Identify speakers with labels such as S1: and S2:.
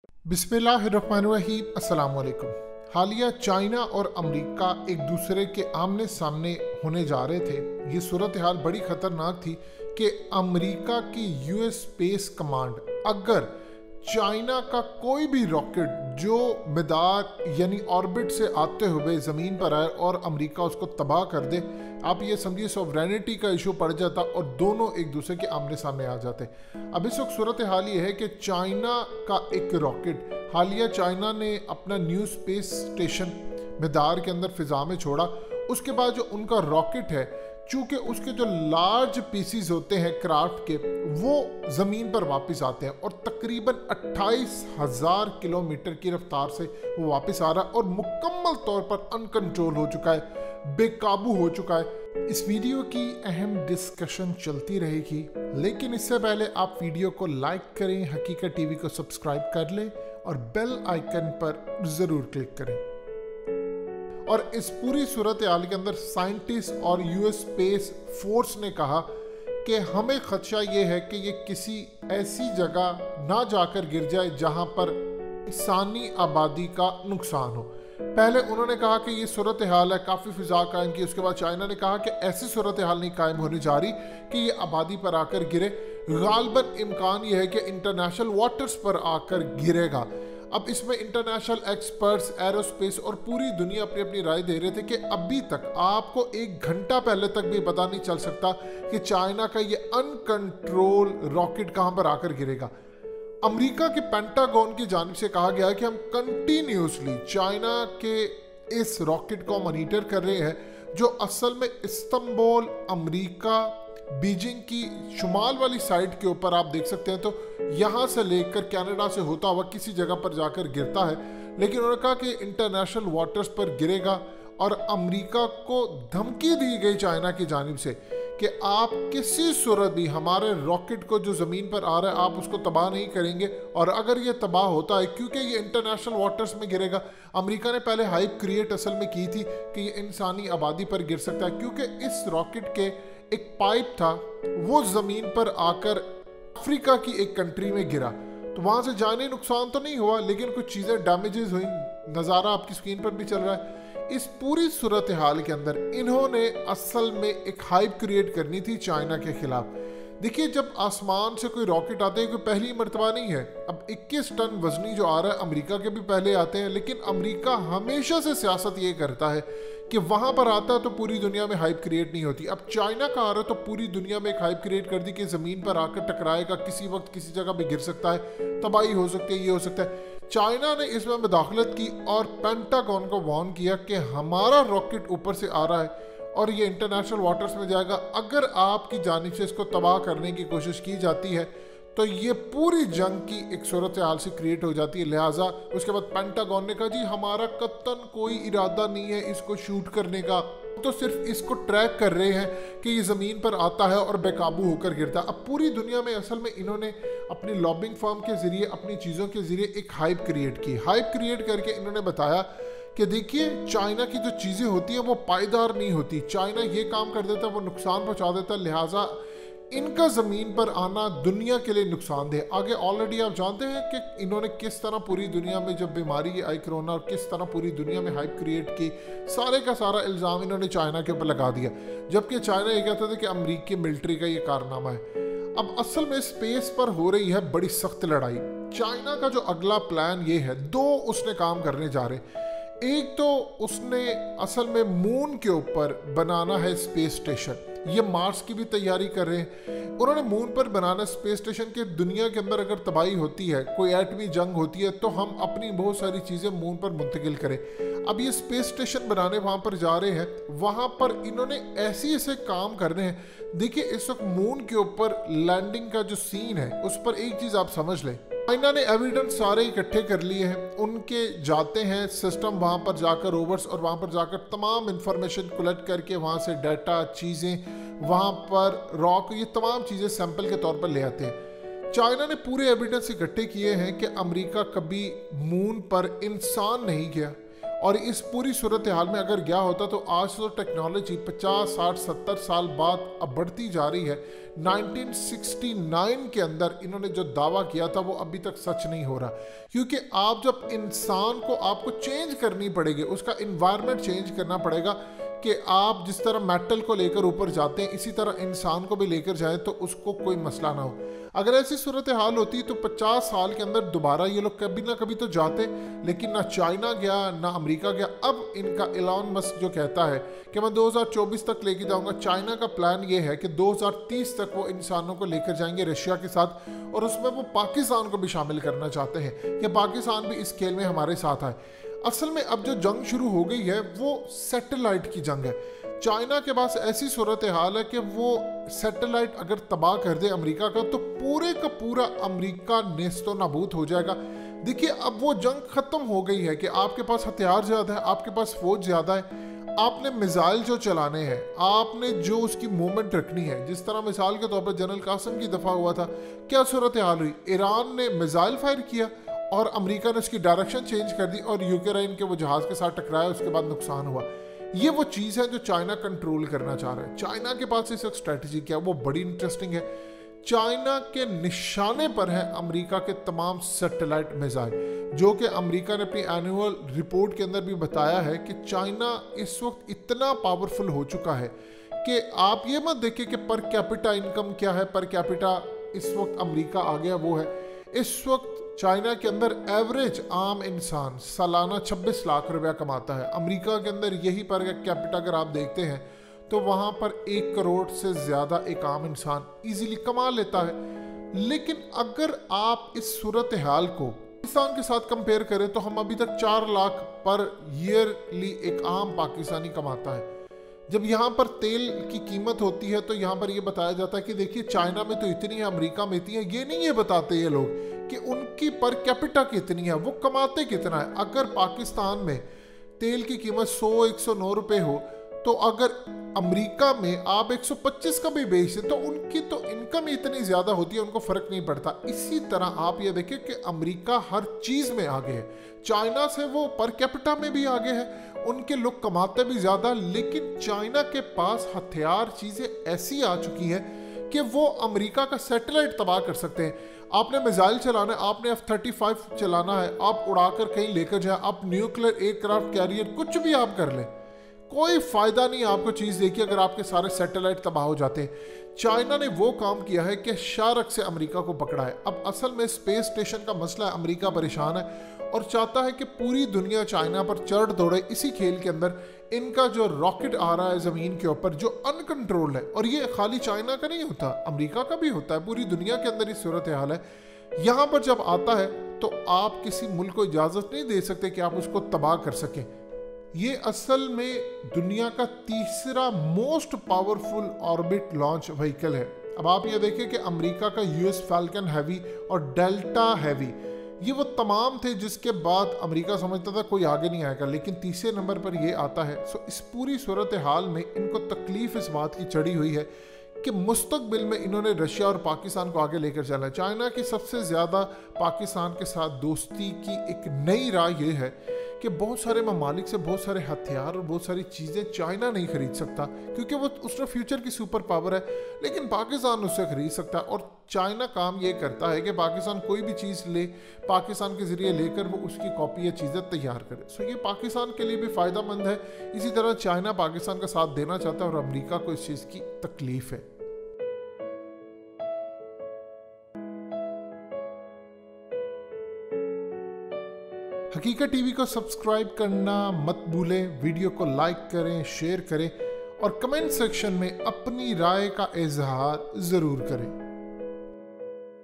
S1: बिस्मिल्लाहिर्रहमानिर्रहीम, अस्सलाम वालेकुम। हालिया चाइना और अमेरिका एक दूसरे के आमने सामने होने जा रहे थे। ये सूरत हाल बड़ी ख़तरनाक थी कि अमेरिका की यूएस स्पेस कमांड अगर चाइना का कोई भी रॉकेट जो मदार यानी ऑर्बिट से आते हुए ज़मीन पर आए और अमेरिका उसको तबाह कर दे, आप ये समझिए सॉवरेनिटी का इशू पड़ जाता और दोनों एक दूसरे के आमने सामने आ जाते। अब इस वक्त सूरत हाल ये है कि चाइना का एक रॉकेट हालिया चाइना ने अपना न्यू स्पेस स्टेशन मदार के अंदर फिजा में छोड़ा। उसके बाद जो उनका रॉकेट है, चूंकि उसके जो लार्ज पीसीज होते हैं क्राफ्ट के, वो ज़मीन पर वापस आते हैं और तकरीबन 28,000 किलोमीटर की रफ्तार से वो वापस आ रहा है और मुकम्मल तौर पर अनकंट्रोल हो चुका है, बेकाबू हो चुका है। इस वीडियो की अहम डिस्कशन चलती रहेगी, लेकिन इससे पहले आप वीडियो को लाइक करें, हकीकत टीवी को सब्सक्राइब कर लें और बेल आइकन पर ज़रूर क्लिक करें। और इस पूरी सूरत हाल के अंदर साइंटिस्ट और यूएस स्पेस फोर्स ने कहा कि हमें खदशा ये है कि ये किसी ऐसी जगह ना जाकर गिर जाए जहां पर इंसानी आबादी का नुकसान हो। पहले उन्होंने कहा कि ये सूरत हाल है, काफ़ी फिजा कायम की। उसके बाद चाइना ने कहा कि ऐसी सूरत हाल नहीं कायम होने जा रही कि ये आबादी पर आकर गिरे। गालबन इम्कान ये है कि इंटरनेशनल वाटर्स पर आकर गिरेगा। अब इसमें इंटरनेशनल एक्सपर्ट्स, एरोस्पेस और पूरी दुनिया अपनी अपनी राय दे रहे थे कि अभी तक आपको 1 घंटा पहले तक भी पता नहीं चल सकता कि चाइना का ये अनकंट्रोल रॉकेट कहां पर आकर गिरेगा। अमेरिका के पेंटागन की जानिब से कहा गया है कि हम कंटिन्यूसली चाइना के इस रॉकेट को मॉनिटर कर रहे हैं, जो असल में इस्तांबुल, अमेरिका, बीजिंग की शुमाल वाली साइड के ऊपर आप देख सकते हैं। तो यहाँ से लेकर कनाडा से होता हुआ किसी जगह पर जाकर गिरता है, लेकिन उन्होंने कहा कि इंटरनेशनल वाटर्स पर गिरेगा। और अमेरिका को धमकी दी गई चाइना की जानिब से कि आप किसी सूरत भी हमारे रॉकेट को जो ज़मीन पर आ रहा है आप उसको तबाह नहीं करेंगे। और अगर ये तबाह होता है, क्योंकि ये इंटरनेशनल वाटर्स में गिरेगा, अमेरिका ने पहले हाइप क्रिएट असल में की थी कि ये इंसानी आबादी पर गिर सकता है, क्योंकि इस रॉकेट के एक पाइप था, वो ज़मीन पर आकर अफ्रीका की एक कंट्री में गिरा। तो वहाँ से जानी नुकसान तो नहीं हुआ, लेकिन कुछ चीज़ें डैमेजेस हुई। नज़ारा आपकी स्क्रीन पर भी चल रहा है। इस पूरी सूरत हाल के अंदर इन्होंने असल में एक हाइप क्रिएट करनी थी चाइना के खिलाफ। देखिए, जब आसमान से कोई रॉकेट आते हैं, कोई पहली मर्तबा नहीं है। अब 21 टन वजनी जो आ रहा है, अमेरिका के भी पहले आते हैं, लेकिन अमेरिका हमेशा से सियासत ये करता है कि वहाँ पर आता है तो पूरी दुनिया में हाइप क्रिएट नहीं होती। अब चाइना का आ रहा है तो पूरी दुनिया में एक हाइप क्रिएट कर दी कि ज़मीन पर आकर टकराएगा, किसी वक्त किसी जगह भी गिर सकता है, तबाही हो सकती है, ये हो सकता है। चाइना ने इसमें मुदाखलत की और पेंटागन को वार्न किया कि हमारा रॉकेट ऊपर से आ रहा है और ये इंटरनेशनल वाटर्स में जाएगा। अगर आपकी जानिब से इसको तबाह करने की कोशिश की जाती है तो ये पूरी जंग की एक सूरत हाल से क्रिएट हो जाती है। लिहाजा उसके बाद पेंटागन ने कहा, जी हमारा कतन कोई इरादा नहीं है इसको शूट करने का, तो सिर्फ इसको ट्रैक कर रहे हैं कि ये ज़मीन पर आता है और बेकाबू होकर गिरता है। अब पूरी दुनिया में असल में इन्होंने अपनी लॉबिंग फर्म के ज़रिए, अपनी चीज़ों के ज़रिए एक हाइप क्रिएट की। हाइप क्रिएट करके इन्होंने बताया कि देखिए, चाइना की जो चीज़ें होती हैं वो पायदार नहीं होती। चाइना ये काम कर देता है, वो नुकसान पहुँचा देता है, लिहाजा इनका ज़मीन पर आना दुनिया के लिए नुकसानदेह। आगे ऑलरेडी आप जानते हैं कि इन्होंने किस तरह पूरी दुनिया में जब बीमारी आई कोरोना, और किस तरह पूरी दुनिया में हाइप क्रिएट की, सारे का सारा इल्ज़ाम इन्होंने चाइना के ऊपर लगा दिया, जबकि चाइना ये कहता था कि अमेरिकी मिलिट्री का ये कारनामा है। अब असल में स्पेस पर हो रही है बड़ी सख्त लड़ाई। चाइना का जो अगला प्लान ये है, 2 उसने काम करने जा रहे। एक तो उसने असल में मून के ऊपर बनाना है स्पेस स्टेशन, ये मार्स की भी तैयारी कर रहे हैं। उन्होंने मून पर बनाना स्पेस स्टेशन के, दुनिया के अंदर अगर तबाही होती है, कोई एटमी जंग होती है, तो हम अपनी बहुत सारी चीज़ें मून पर मुंतकिल करें। अब ये स्पेस स्टेशन बनाने वहाँ पर जा रहे हैं, वहाँ पर इन्होंने ऐसे काम करने हैं। देखिए, इस वक्त मून के ऊपर लैंडिंग का जो सीन है, उस पर एक चीज़ आप समझ लें, चाइना ने एविडेंस सारे इकट्ठे कर लिए हैं। उनके जाते हैं सिस्टम वहाँ पर जाकर, रोवर्स, और वहाँ पर जाकर तमाम इंफॉर्मेशन कलेक्ट करके वहाँ से डाटा, चीज़ें, वहाँ पर रॉक, ये तमाम चीज़ें सैंपल के तौर पर ले आते हैं। चाइना ने पूरे एविडेंस इकट्ठे किए हैं कि अमेरिका कभी मून पर इंसान नहीं गया और इस पूरी सूरत हाल में अगर गया होता तो आज तो टेक्नोलॉजी 50, 60, 70 साल बाद अब बढ़ती जा रही है। 1969 के अंदर इन्होंने जो दावा किया था वो अभी तक सच नहीं हो रहा, क्योंकि आप जब इंसान को आपको चेंज करनी पड़ेगी, उसका इन्वायरमेंट चेंज करना पड़ेगा कि आप जिस तरह मेटल को लेकर ऊपर जाते हैं इसी तरह इंसान को भी लेकर जाएं तो उसको कोई मसला ना हो। अगर ऐसी सूरत हाल होती तो 50 साल के अंदर दोबारा ये लोग कभी ना कभी तो जाते, लेकिन ना चाइना गया ना अमेरिका गया। अब इनका एलन मस्क जो कहता है कि मैं 2024 तक लेके जाऊंगा, चाइना का प्लान ये है कि 2030 तक वो इंसानों को लेकर जाएंगे रशिया के साथ, और उसमें वो पाकिस्तान को भी शामिल करना चाहते हैं कि पाकिस्तान भी इस खेल में हमारे साथ आए। असल में अब जो जंग शुरू हो गई है वो सैटेलाइट की जंग है। चाइना के पास ऐसी सूरत हाल है कि वो सैटेलाइट अगर तबाह कर दे अमेरिका का तो पूरे का पूरा अमेरिका नेस्तो नाबूद हो जाएगा। देखिए अब वो जंग खत्म हो गई है कि आपके पास हथियार ज़्यादा है, आपके पास फौज ज़्यादा है, आपने मिसाइल जो चलाने हैं, आपने जो उसकी मूवमेंट रखनी है। जिस तरह मिसाल के तौर पर जनरल कासिम की दफ़ा हुआ था, क्या सूरत हाल हुई, ईरान ने मिसाइल फायर किया और अमेरिका ने उसकी डायरेक्शन चेंज कर दी और यूक्रेन के वो जहाज़ के साथ टकराया, उसके बाद नुकसान हुआ। ये वो चीज़ है जो चाइना कंट्रोल करना चाह रहा है। चाइना के पास इस वक्त स्ट्रेटजी क्या, वो बड़ी इंटरेस्टिंग है। चाइना के निशाने पर है अमेरिका के तमाम सैटेलाइट मिसाइल, जो कि अमेरिका ने अपनी एनुअल रिपोर्ट के अंदर भी बताया है कि चाइना इस वक्त इतना पावरफुल हो चुका है कि आप ये मत देखिए कि पर कैपिटा इनकम क्या है, पर कैपिटा इस वक्त अमेरिका आ गया वो है। इस वक्त चाइना के अंदर एवरेज आम इंसान सालाना 26 लाख रुपया कमाता है। अमेरिका के अंदर यही पर कैपिटा अगर आप देखते हैं तो वहाँ पर 1 करोड़ से ज़्यादा एक आम इंसान इजीली कमा लेता है। लेकिन अगर आप इस सूरत हाल को पाकिस्तान के साथ कंपेयर करें तो हम अभी तक 4 लाख पर ईयरली एक आम पाकिस्तानी कमाता है। जब यहाँ पर तेल की कीमत होती है तो यहाँ पर ये बताया जाता है कि देखिए चाइना में तो इतनी है, अमेरिका में इतनी है। ये नहीं ये बताते ये लोग कि उनकी पर कैपिटा कितनी है, वो कमाते कितना है। अगर पाकिस्तान में तेल की कीमत 100-109 रुपये हो तो अगर अमेरिका में आप 125 का भी बेचते तो उनकी तो इनकम इतनी ज़्यादा होती है, उनको फ़र्क नहीं पड़ता। इसी तरह आप ये देखिए कि अमेरिका हर चीज़ में आगे है, चाइना से वो पर कैपिटा में भी आगे है, उनके लोग कमाते भी ज़्यादा। लेकिन चाइना के पास हथियार चीज़ें ऐसी आ चुकी हैं कि वो अमेरिका का सैटेलाइट तबाह कर सकते हैं। आपने मिसाइल चलाना है, आपने F-35 चलाना है, आप उड़ाकर कहीं लेकर जाए, आप न्यूक्लियर एयरक्राफ्ट कैरियर कुछ भी आप कर लें, कोई फ़ायदा नहीं आपको चीज़ देखिए अगर आपके सारे सैटेलाइट तबाह हो जाते हैं। चाइना ने वो काम किया है कि शारक से अमेरिका को पकड़ा है। अब असल में स्पेस स्टेशन का मसला है, अमेरिका परेशान है और चाहता है कि पूरी दुनिया चाइना पर चढ़ दौड़े। इसी खेल के अंदर इनका जो रॉकेट आ रहा है ज़मीन के ऊपर जो अनकंट्रोल्ड है, और ये खाली चाइना का नहीं होता, अमेरिका का भी होता है, पूरी दुनिया के अंदर इस सूरत हाल है। यहाँ पर जब आता है तो आप किसी मुल्क को इजाज़त नहीं दे सकते कि आप उसको तबाह कर सकें। ये असल में दुनिया का तीसरा most powerful orbit launch vehicle है। अब आप ये देखें कि अमेरिका का US फैल्कन हैवी और डेल्टा हैवी, ये वो तमाम थे जिसके बाद अमेरिका समझता था कोई आगे नहीं आएगा, लेकिन तीसरे नंबर पर ये आता है। सो इस पूरी सूरत हाल में इनको तकलीफ इस बात की चढ़ी हुई है कि मुस्तकबिल में इन्होंने रशिया और पाकिस्तान को आगे लेकर चलना है। चाइना की सबसे ज़्यादा पाकिस्तान के साथ दोस्ती की एक नई राह ये है कि बहुत सारे ममालिक से बहुत सारे हथियार और बहुत सारी चीज़ें चाइना नहीं खरीद सकता, क्योंकि वो उसका फ्यूचर की सुपर पावर है, लेकिन पाकिस्तान उससे खरीद सकता है। और चाइना काम ये करता है कि पाकिस्तान कोई भी चीज़ ले, पाकिस्तान के ज़रिए लेकर वो उसकी कॉपी या चीज़ें तैयार करे। सो ये पाकिस्तान के लिए भी फ़ायदेमंद है। इसी तरह चाइना पाकिस्तान का साथ देना चाहता है और अमेरिका को इस चीज़ की तकलीफ़ है। हकीकत टीवी को सब्सक्राइब करना मत भूलें, वीडियो को लाइक करें, शेयर करें और कमेंट सेक्शन में अपनी राय का इजहार ज़रूर करें।